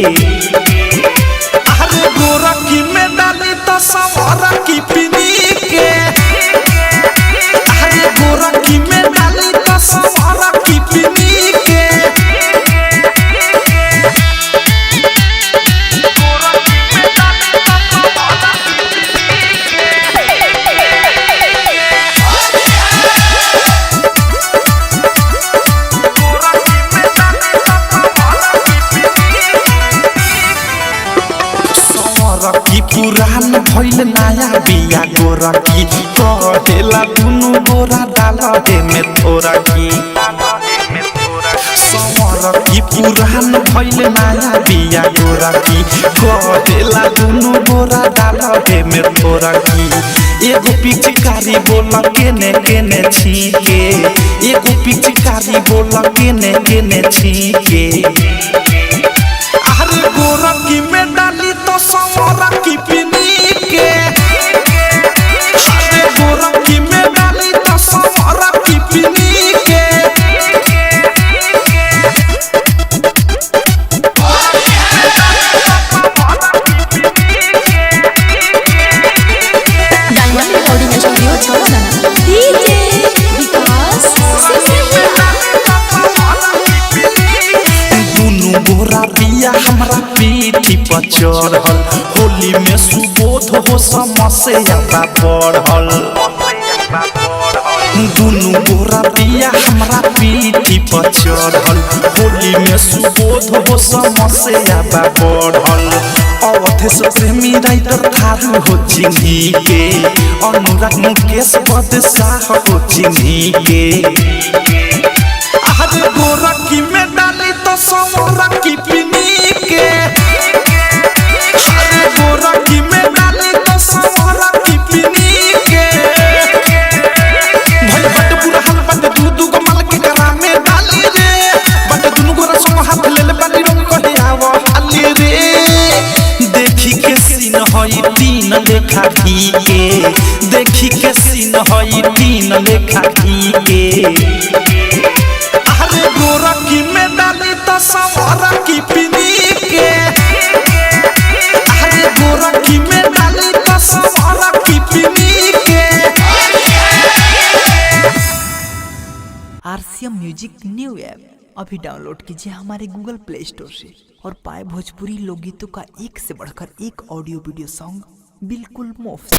अरे गोरखी में डाली तो सवारा की पिनी के। अरे गोरखी में डाली तो सवारा की पिनी के। गोरखी पुरान भइल नया बिया गोरखी कहेला दुनु गोरा डाल दे में थोड़ा की। गोरखी पुरान भइल नया बिया गोरखी कहेला दुनु गोरा डाल दे में थोड़ा की। एगो पिचकारी बोल केने केने छीके। एगो पिचकारी बोल केने केने छीके। अरे गोरखी में डाली तो सवारा की पिनी के। अरे गोरखी में डाली तो सवारा की पिनी के। डायमंड रिकॉर्डिंग स्टूडियो छोड़ना डीजे विकास दुनु गोरा पिया हमरा पीठी पर चढ़ल। होली में सुबोध हो समस्या बढ़ल। दुनु गोरा पिया हमरा पीठी पर चढ़ल। होली में सुबोध हो समस्या बढ़ल। अवधे से प्रेमी राइटर थारू हो चिन्ही के। अनुराग मुकेश बदशाह हो चिन्ही के। अरे गोरखी में डाली तो सवारा की पिनी के। अरे गोरखी में डाली तो सवारा की पिनी के। भाई बट बुरा हाल बट दू दू को माल के करा में डाली रे। बट दुनु गोरा संग हाथ ले ले बाली रंग कहे आवो हाली रे। देखी के सीन हई तीन लेखा की के। देखी के सीन हई तीन लेखा की के। अरे गोरखी में डाली तो सवारा की पिनी के। अरे गोरखी में डाली तो सवारा की पिनी के। आरसीएम म्यूजिक न्यू ऐप अभी डाउनलोड कीजिए हमारे गूगल प्ले स्टोर से और पाए भोजपुरी लोकगीतों का एक से बढ़कर एक ऑडियो वीडियो सॉन्ग बिल्कुल मुफ्त।